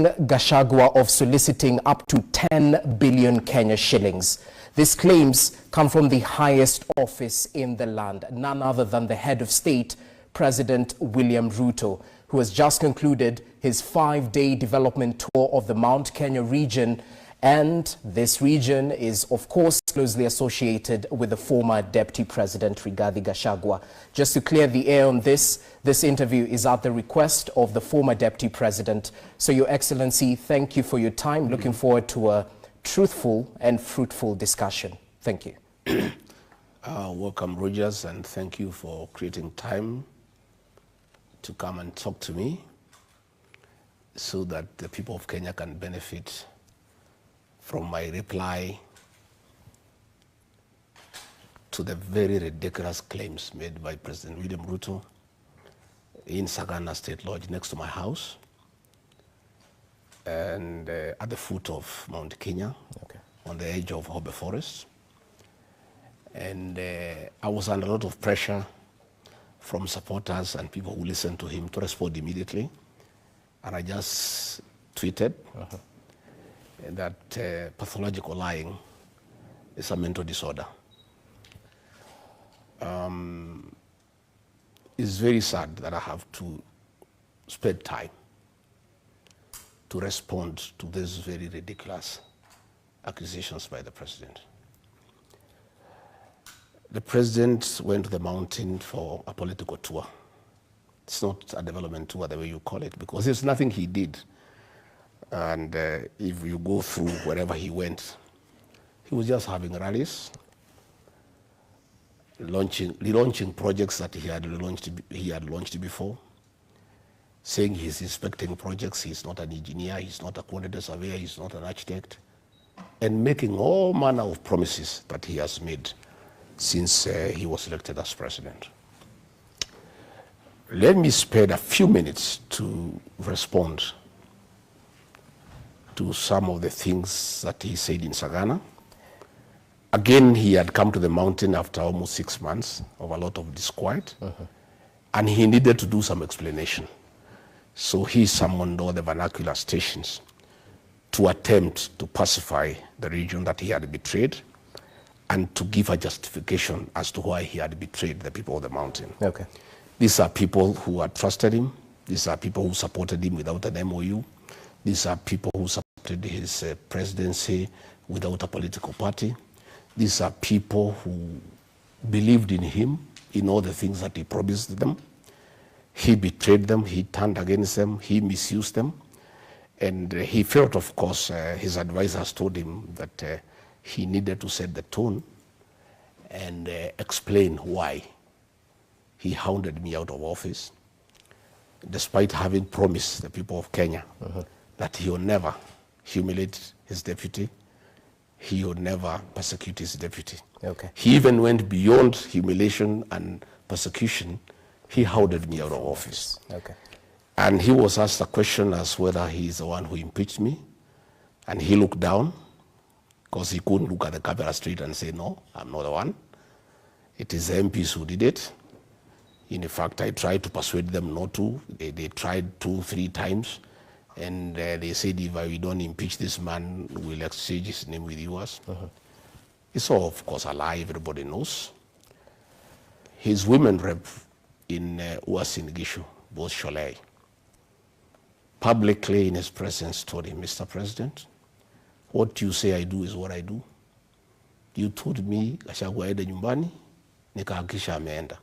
Gachagua of soliciting up to 10 billion Kenya shillings. These claims come from the highest office in the land, none other than the head of state, President William Ruto, who has just concluded his 5-day development tour of the Mount Kenya region. And this region is, of course, closely associated with the former Deputy President, Rigathi Gachagua. Just to clear the air on this interview is at the request of the former Deputy President. So, Your Excellency, thank you for your time. Looking forward to a truthful and fruitful discussion. Thank you. Welcome, Rogers, and thank you for creating time to come and talk to me so that the people of Kenya can benefit from my reply to the very ridiculous claims made by President William Ruto in Sagana State Lodge next to my house and at the foot of Mount Kenya, on the edge of Hobe Forest. And I was under a lot of pressure from supporters and people who listened to him to respond immediately. And I just tweeted that pathological lying is a mental disorder. It's very sad that I have to spend time to respond to these very ridiculous accusations by the president. The president went to the mountain for a political tour. It's not a development tour the way you call it, because there's nothing he did. And if you go through wherever he went, he was just having rallies, relaunching projects that he had launched before, saying he's inspecting projects, he's not an engineer, he's not a quantity surveyor, he's not an architect, and making all manner of promises that he has made since he was elected as president. Let me spend a few minutes to respond to some of the things that he said in Sagana. Again, he had come to the mountain after almost 6 months of a lot of disquiet, and he needed to do some explanation. So he summoned all the vernacular stations to attempt to pacify the region that he had betrayed and to give a justification as to why he had betrayed the people of the mountain. These are people who had trusted him. These are people who supported him without an MOU. These are people who supported his presidency without a political party. These are people who believed in him, in all the things that he promised them. He betrayed them, he turned against them, he misused them. And he felt, of course, his advisors told him that he needed to set the tone and explain why he hounded me out of office, despite having promised the people of Kenya that he will never humiliate his deputy, he would never persecute his deputy. He even went beyond humiliation and persecution. He hounded me out of office. And he was asked a question as whether he is the one who impeached me. And he looked down, because he couldn't look at the camera straight and say, no, I'm not the one. It is the MPs who did it. In fact, I tried to persuade them not to. They tried 2-3 times. And they said, if we don't impeach this man, we'll exchange his name with yours. It's all, of course, a lie. Everybody knows. His women rep in Uasin Gishu, both Sholei, publicly in his presence told him, Mr. President, what you say I do is what I do. You told me Gachagua aende nyumbani, nikahakisha ameenda.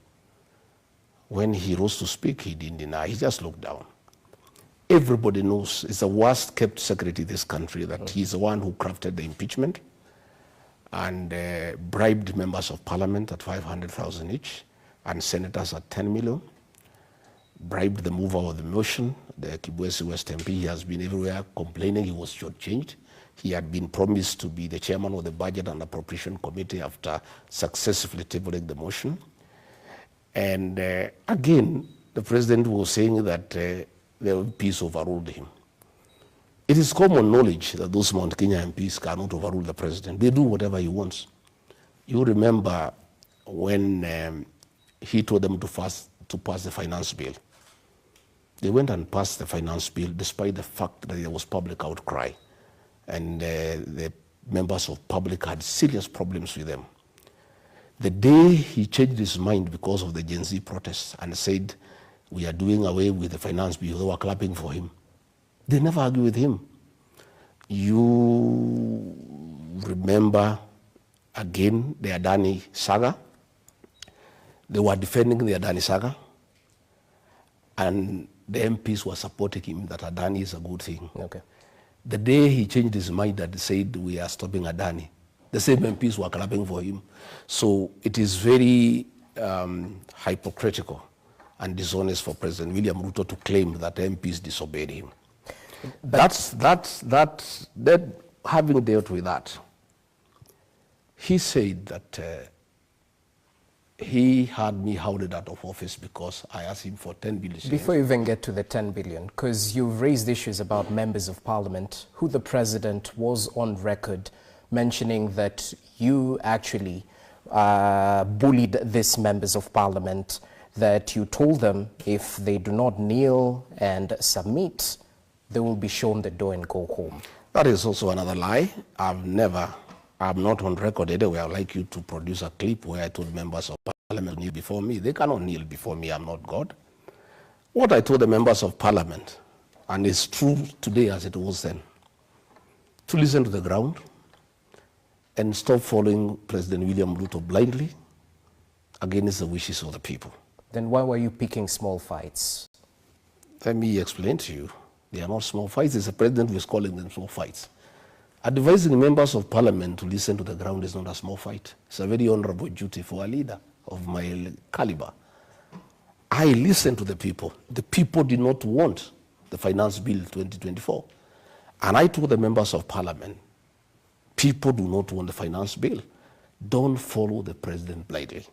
When he rose to speak, he didn't deny. He just looked down. Everybody knows it's the worst kept secret in this country that he's the one who crafted the impeachment and bribed members of parliament at 500,000 each and senators at 10 million, bribed the mover of the motion, the Kibwezi West MP. He has been everywhere complaining he was shortchanged. He had been promised to be the chairman of the Budget and Appropriation Committee after successfully tabling the motion. And again, the president was saying that the MPs overruled him. It is common knowledge that those Mount Kenya MPs cannot overrule the president. They do whatever he wants. You remember when he told them to pass the finance bill. They went and passed the finance bill despite the fact that there was public outcry. And the members of public had serious problems with them. The day he changed his mind because of the Gen Z protests and said, we are doing away with the finance bill, they were clapping for him. They never argue with him. You remember, again, the Adani saga. They were defending the Adani saga, and the MPs were supporting him that Adani is a good thing. Okay. The day he changed his mind and said, we are stopping Adani, the same MPs were clapping for him. So it is very hypocritical and dishonest for President William Ruto to claim that MPs disobeyed him. Having dealt with that, he said that he had me hounded out of office because I asked him for 10 billion. Before you even get to the 10 billion, because you've raised issues about members of parliament, who the president was on record mentioning that you actually bullied these members of parliament, that you told them if they do not kneel and submit, they will be shown the door and go home. That is also another lie. I'm not on record anyway. I'd like you to produce a clip where I told members of parliament to kneel before me. They cannot kneel before me. I'm not God. What I told the members of parliament, and it's true today as it was then, to listen to the ground and stop following President William Ruto blindly against the wishes of the people. Then why were you picking small fights? Let me explain to you. They are not small fights. It's the president who is calling them small fights. Advising members of parliament to listen to the ground is not a small fight. It's a very honorable duty for a leader of my caliber. I listened to the people. The people did not want the finance bill 2024. And I told the members of parliament, people do not want the finance bill. Don't follow the president blindly.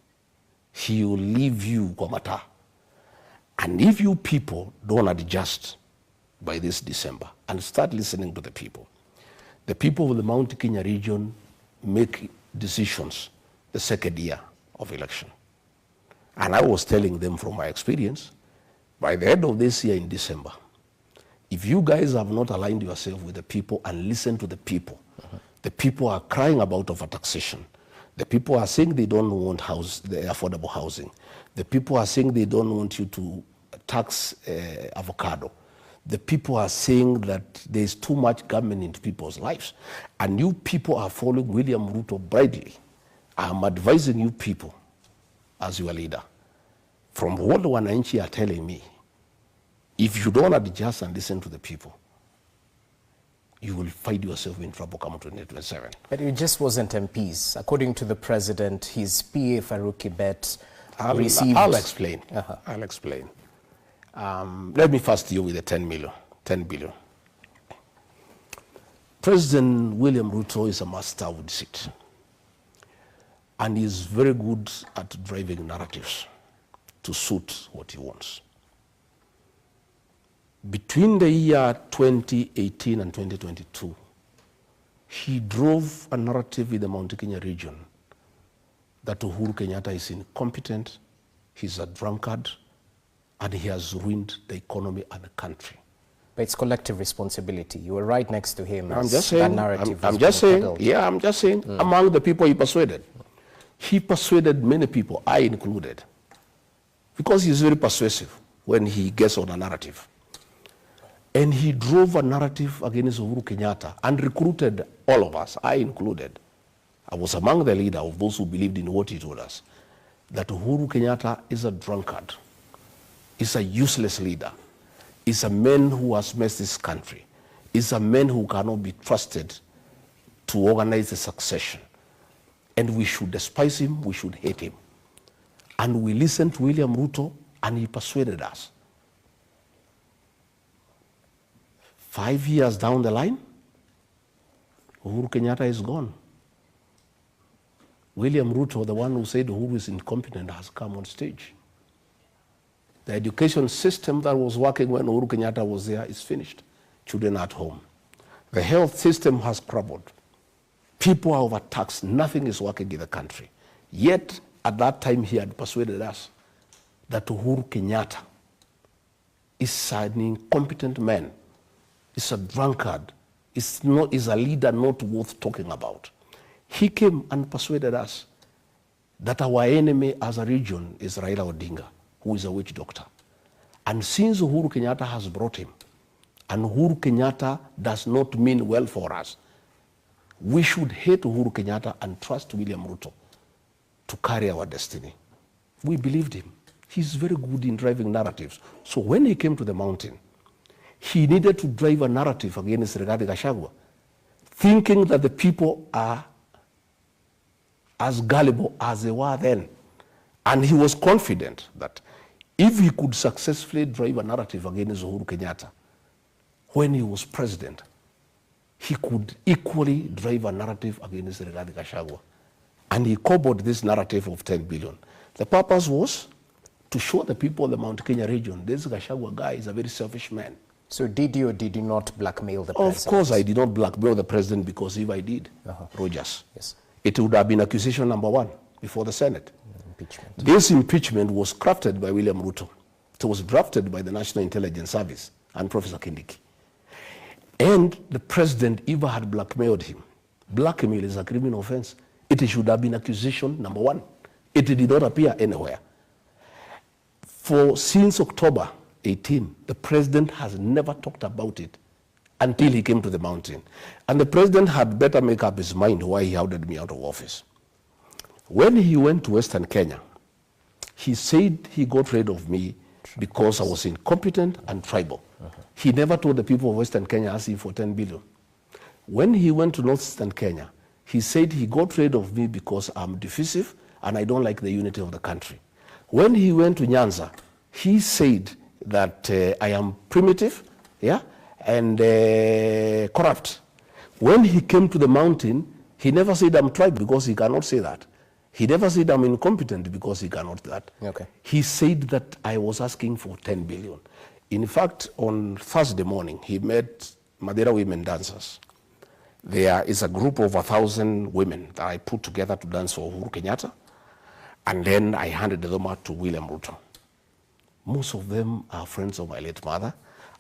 He will leave you Kwamata. And if you people don't adjust by this December and start listening to the people of the Mount Kenya region make decisions the second year of election. And I was telling them from my experience, by the end of this year in December, if you guys have not aligned yourself with the people and listened to the people, the people are crying about over taxation. The people are saying they don't want the affordable housing. The people are saying they don't want you to tax avocado. The people are saying that there's too much government into people's lives. And you people are following William Ruto blindly. I'm advising you people as your leader. From what the Wananchi are telling me, if you don't adjust and listen to the people, you will find yourself in trouble come 2027. But it just wasn't MPs. According to the president, his PA Farouk Kibet received... I'll explain. I'll explain. Let me first deal with the 10 billion. President William Ruto is a master with deceit. And he's very good at driving narratives to suit what he wants. Between the year 2018 and 2022, he drove a narrative in the Mount Kenya region that Uhuru Kenyatta is incompetent, he's a drunkard, and he has ruined the economy and the country. But it's collective responsibility. You were right next to him. I'm just saying, I'm just saying, among the people he persuaded. He persuaded many people, I included, because he's very persuasive when he gets on a narrative. And he drove a narrative against Uhuru Kenyatta and recruited all of us, I included. I was among the leader of those who believed in what he told us, that Uhuru Kenyatta is a drunkard, is a useless leader, is a man who has messed this country, is a man who cannot be trusted to organize the succession. And we should despise him, we should hate him. And we listened to William Ruto, and he persuaded us. 5 years down the line, Uhuru Kenyatta is gone. William Ruto, the one who said Uhuru is incompetent, has come on stage. The education system that was working when Uhuru Kenyatta was there is finished. Children at home. The health system has crumbled. People are overtaxed. Nothing is working in the country. Yet, at that time, he had persuaded us that Uhuru Kenyatta is an incompetent man, is a drunkard, is a leader not worth talking about. He came and persuaded us that our enemy as a region is Raila Odinga, who is a witch doctor. And since Uhuru Kenyatta has brought him, and Uhuru Kenyatta does not mean well for us, we should hate Uhuru Kenyatta and trust William Ruto to carry our destiny. We believed him. He's very good in driving narratives. So when he came to the mountain, he needed to drive a narrative against Rigathi Gachagua, thinking that the people are as gullible as they were then. And he was confident that if he could successfully drive a narrative against Uhuru Kenyatta when he was president, he could equally drive a narrative against Rigathi Gachagua. And he cobbled this narrative of 10 billion. The purpose was to show the people of the Mount Kenya region, this Gachagua guy is a very selfish man. So did you or did you not blackmail the president? Of course I did not blackmail the president, because if I did, Rogers, yes, it would have been accusation number 1 before the Senate. Impeachment. This impeachment was crafted by William Ruto. It was drafted by the National Intelligence Service and Professor Kindiki. And the president even had blackmailed him. Blackmail is a criminal offense. It should have been accusation number 1. It did not appear anywhere. Since October 18, the president has never talked about it until he came to the mountain. And the president had better make up his mind why he ordered me out of office. When he went to Western Kenya, he said he got rid of me because I was incompetent and tribal. He never told the people of Western Kenya asking for 10 billion. When he went to Northeastern Kenya, he said he got rid of me because I'm divisive and I don't like the unity of the country. When he went to Nyanza, he said that I am primitive, yeah, and corrupt. When he came to the mountain, he never said I'm tribal, because he cannot say that. He never said I'm incompetent, because he cannot do that. Okay. He said that I was asking for 10 billion. In fact, on Thursday morning, he met Madeira women dancers. There is a group of 1,000 women that I put together to dance for Uhuru Kenyatta, and then I handed them out to William Ruto. Most of them are friends of my late mother.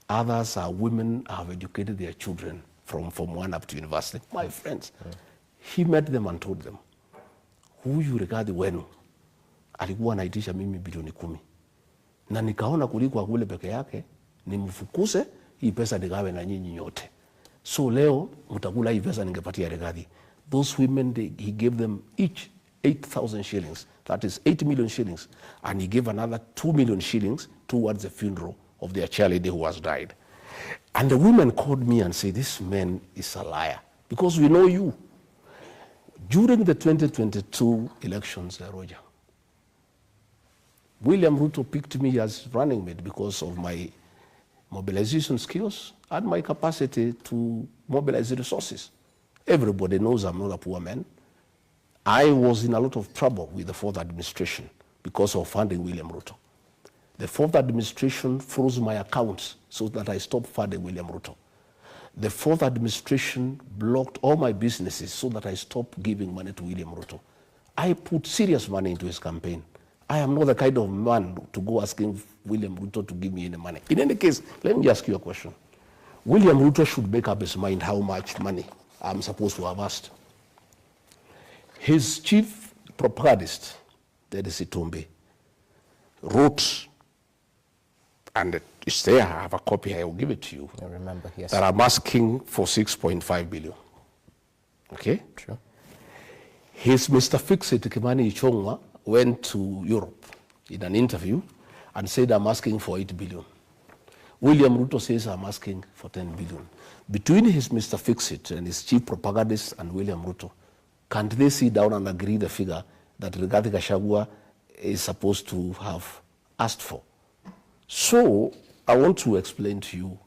Others are women who have educated their children from Form 1 up to university. My friends. He met them and told them, huyu Rigathi wenu alikuwa anaitisha mimi bilioni 10. Na nikaona kuliko kule peke yake, nimfukuse hii pesa nigawe na nyinyi nyote. So leo mtakula hii pesa ningepatia Rigathi. Those women, he gave them each 8,000 shillings. That is 8 million shillings. And he gave another 2 million shillings towards the funeral of their cheerleader who has died. And the women called me and said, this man is a liar, because we know you. During the 2022 elections, Roger, William Ruto picked me as running mate because of my mobilization skills and my capacity to mobilize resources. Everybody knows I'm not a poor man. I was in a lot of trouble with the fourth administration because of funding William Ruto. The fourth administration froze my accounts so that I stopped funding William Ruto. The fourth administration blocked all my businesses so that I stopped giving money to William Ruto. I put serious money into his campaign. I am not the kind of man to go asking William Ruto to give me any money. In any case, let me ask you a question. William Ruto should make up his mind how much money I'm supposed to have asked. His chief propagandist, Dennis Itumbi, wrote, and it's there, I have a copy, I will give it to you. I remember, yes. That I'm asking for 6.5 billion. Okay? Sure. His Mr. Fix-It, Kimani Ichung'wa, went to Europe in an interview and said, I'm asking for 8 billion. William Ruto says, I'm asking for 10 billion. Between his Mr. Fix-It and his chief propagandist and William Ruto, can't they sit down and agree the figure that Rigathi Gachagua is supposed to have asked for? So I want to explain to you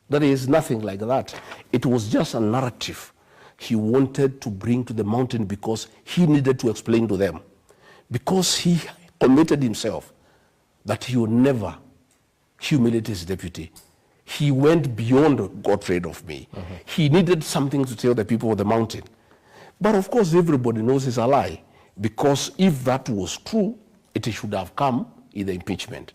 that there is nothing like that. It was just a narrative he wanted to bring to the mountain because he needed to explain to them. Because he committed himself that he would never humiliate his deputy. He went beyond got rid of me. He needed something to tell the people of the mountain. But of course, everybody knows it's a lie, because if that was true, it should have come in the impeachment.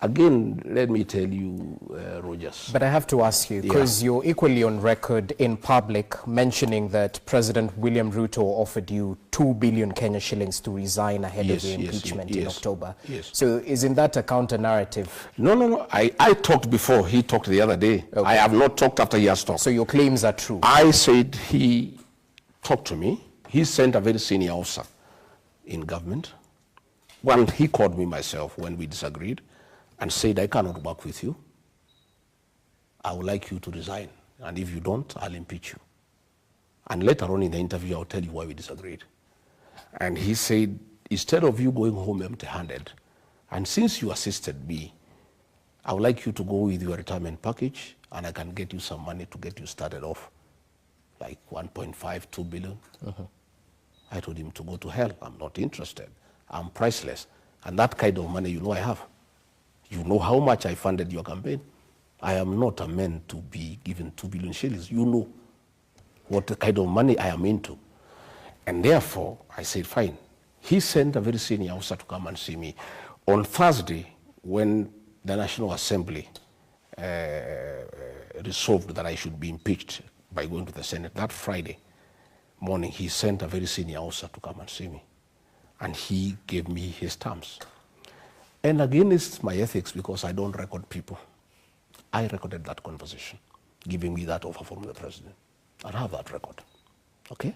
Again, let me tell you, Rogers. But I have to ask you, because you're equally on record in public mentioning that President William Ruto offered you 2 billion Kenya shillings to resign ahead of the impeachment in October. Yes. So isn't that a counter-narrative? No. I talked before. He talked the other day. Okay. I have not talked after he has talked. So your claims are true? I said he talked to me. He sent a very senior officer in government. Well, he called me myself when we disagreed and said, I cannot work with you. I would like you to resign. And if you don't, I'll impeach you. And later on in the interview, I'll tell you why we disagreed. And he said, instead of you going home empty-handed, and since you assisted me, I would like you to go with your retirement package, and I can get you some money to get you started off, like 1.5, 2 billion. I told him to go to hell. I'm not interested. I'm priceless. And that kind of money, you know I have. You know how much I funded your campaign. I am not a man to be given 2 billion shillings. You know what kind of money I am into. And therefore, I said, fine. He sent a very senior officer to come and see me. On Thursday, when the National Assembly resolved that I should be impeached by going to the Senate, that Friday morning, he sent a very senior officer to come and see me. And he gave me his terms. And again, it's my ethics because I don't record people. I recorded that conversation, giving me that offer from the president. I have that record, okay?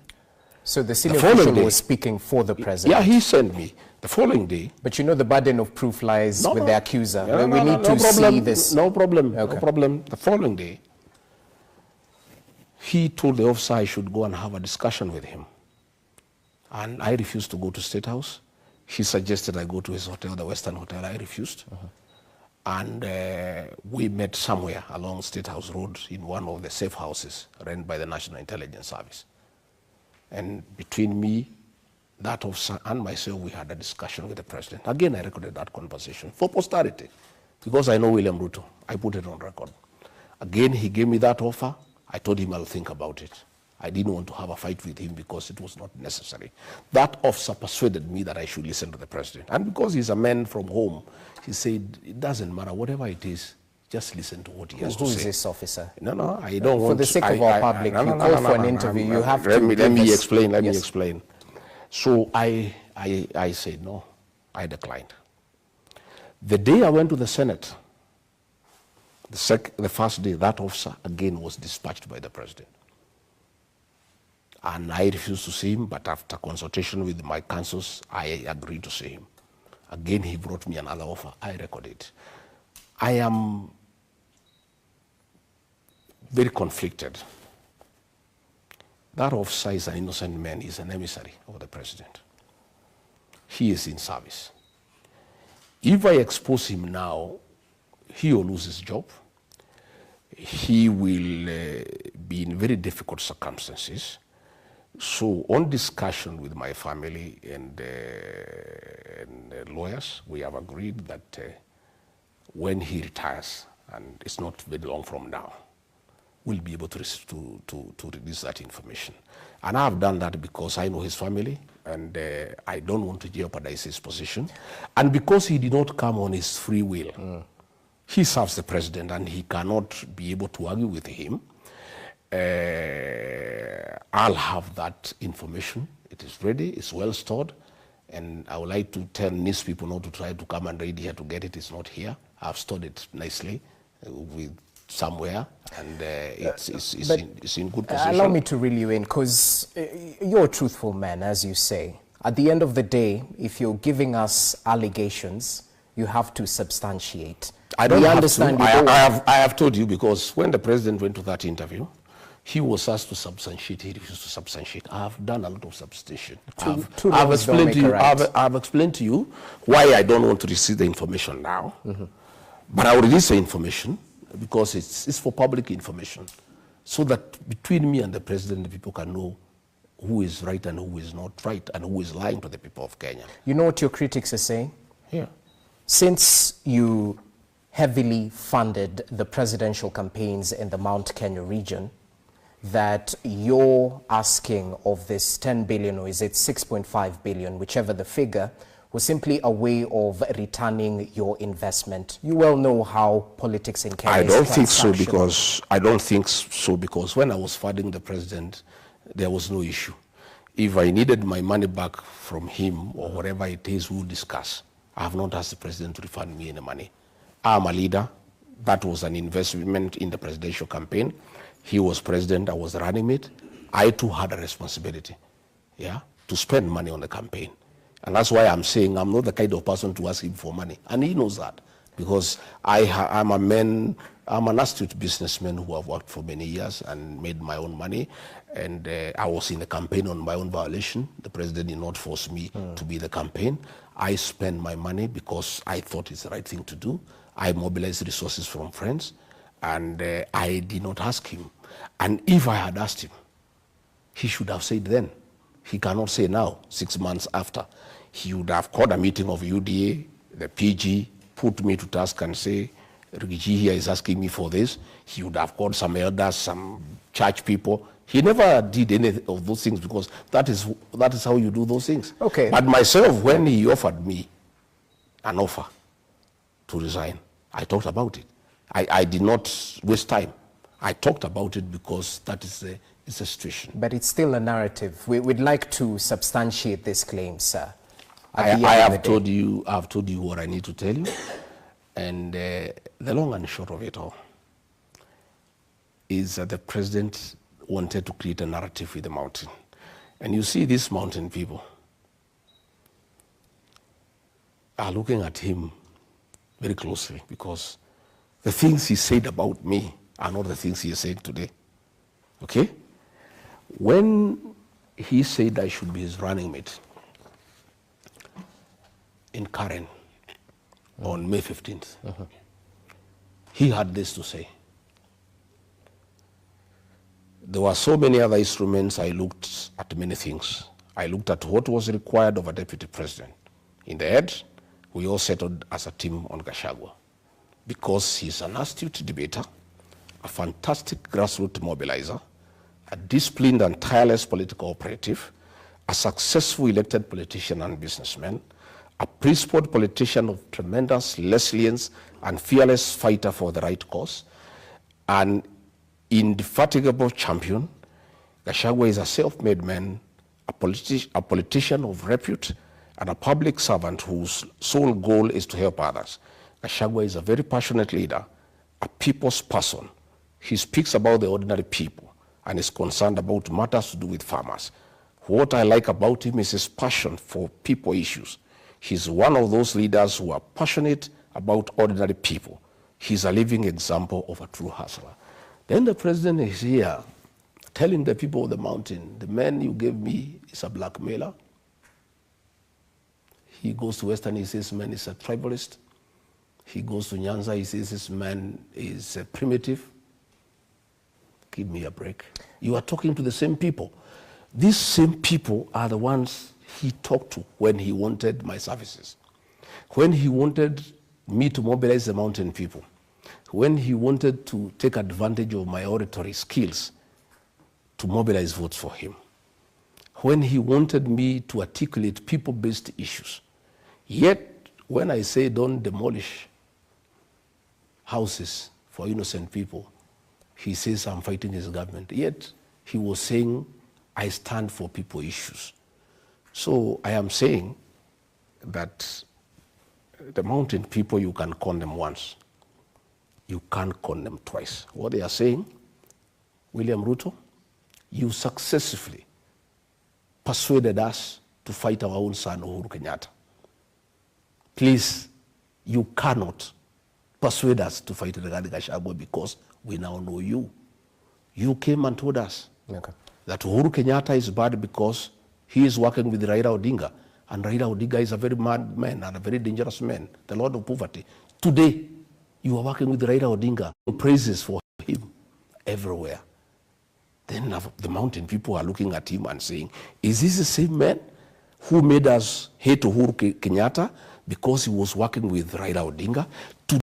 So the senior official was speaking for the president? Yeah, he sent me the following day. But you know the burden of proof lies with the accuser. We need to see this. No problem, okay. No problem. The following day, he told the officer I should go and have a discussion with him. And I refused to go to State House. He suggested I go to his hotel, the Western Hotel. I refused. And we met somewhere along State House Road in one of the safe houses run by the National Intelligence Service. And between me, that officer, and myself, we had a discussion with the president. Again, I recorded that conversation for posterity because I know William Ruto. I put it on record. Again, he gave me that offer. I told him I'll think about it. I didn't want to have a fight with him because it was not necessary. That officer persuaded me that I should listen to the president. And because he's a man from home, he said, it doesn't matter, whatever it is, just listen to what he has to say. Who is this officer? No, I don't want to. For the sake of our public, you call for an interview, you have to. Let me explain. So I said, no, I declined. The day I went to the Senate, the first day, that officer again was dispatched by the president. And I refused to see him, but after consultation with my counsels, I agreed to see him. Again, he brought me another offer. I recorded it. I am very conflicted. That officer is an innocent man. He's an emissary of the president. He is in service. If I expose him now, he will lose his job. He will be in very difficult circumstances. So on discussion with my family and lawyers, we have agreed that when he retires, and it's not very long from now, we'll be able to release that information. And I've done that because I know his family, and I don't want to jeopardize his position. And because he did not come on his free will, he serves the president, and he cannot be able to argue with him. I'll have that information. It is ready, it's well stored, and I would like to tell these people not to try to come and read here to get it. It's not here. I've stored it nicely with somewhere, and it's in good position. Allow me to reel you in, because you're a truthful man, as you say. At the end of the day, if you're giving us allegations, you have to substantiate. I don't understand. I have told you, because when the president went to that interview, he was asked to substantiate. He refused to substantiate. I have done a lot of substantiation. I've explained to you why I don't want to receive the information now. But I will release the information because it's for public information, so that between me and the president, the people can know who is right and who is not right, and who is lying to the people of Kenya. You know what your critics are saying? Yeah. Since you heavily funded the presidential campaigns in the Mount Kenya region, that you're asking of this 10 billion, or is it 6.5 billion, whichever the figure, was simply a way of returning your investment. You well know how politics in Kenya I don't is think so transactional. because when I was fighting the president, there was no issue. If I needed my money back from him or whatever it is, we'll discuss. I have not asked the president to refund me any money. I'm a leader. That was an investment in the presidential campaign. He was president, I was running it. I too had a responsibility, to spend money on the campaign. And that's why I'm saying I'm not the kind of person to ask him for money. And he knows that, because I'm an astute businessman who have worked for many years and made my own money. And I was in the campaign on my own violation. The president did not force me to be the campaign. I spent my money because I thought it's the right thing to do. I mobilized resources from friends, and I did not ask him. And if I had asked him, he should have said then. He cannot say now, 6 months after. He would have called a meeting of UDA, the PG, put me to task and say, Rigiji here is asking me for this. He would have called some elders, some church people. He never did any of those things, because that is how you do those things. Okay. But myself, when he offered me an offer to resign, I talked about it. I did not waste time. I talked about it because that is a situation. But it's still a narrative. We'd like to substantiate this claim, sir. I have told you what I need to tell you. And the long and short of it all is that the president wanted to create a narrative with the mountain. And you see, these mountain people are looking at him very closely, because the things he said about me are not the things he is saying today. Okay? When he said I should be his running mate in Karen on May 15th, he had this to say. There were so many other instruments. I looked at many things. I looked at what was required of a deputy president. In the end, we all settled as a team on Gachagua, because he's an astute debater, a fantastic grassroots mobilizer, a disciplined and tireless political operative, a successful elected politician and businessman, a principled politician of tremendous resilience and fearless fighter for the right cause, an indefatigable champion. Gachagua is a self-made man, a politician of repute, and a public servant whose sole goal is to help others. Gachagua is a very passionate leader, a people's person. He speaks about the ordinary people and is concerned about matters to do with farmers. What I like about him is his passion for people issues. He's one of those leaders who are passionate about ordinary people. He's a living example of a true hustler. Then the president is here telling the people of the mountain, the man you gave me is a blackmailer. He goes to Western, he says man is a tribalist. He goes to Nyanza, he says this man is a primitive. Give me a break. You are talking to the same people. These same people are the ones he talked to when he wanted my services, when he wanted me to mobilize the mountain people, when he wanted to take advantage of my oratory skills to mobilize votes for him, when he wanted me to articulate people-based issues. Yet, when I say don't demolish houses for innocent people, he says I'm fighting his government. Yet, he was saying I stand for people issues. So I am saying that the mountain people, you can con them once. You can't con them twice. What they are saying, William Ruto, you successfully persuaded us to fight our own son, Uhuru Kenyatta. Please, you cannot persuade us to fight Rigathi Gachagua, because we now know you. You came and told us that Uhuru Kenyatta is bad because he is working with Raila Odinga. And Raila Odinga is a very mad man and a very dangerous man, the Lord of Poverty. Today, you are working with Raila Odinga. Praises for him everywhere. Then the mountain people are looking at him and saying, is this the same man who made us hate Uhuru Kenyatta because he was working with Raila Odinga?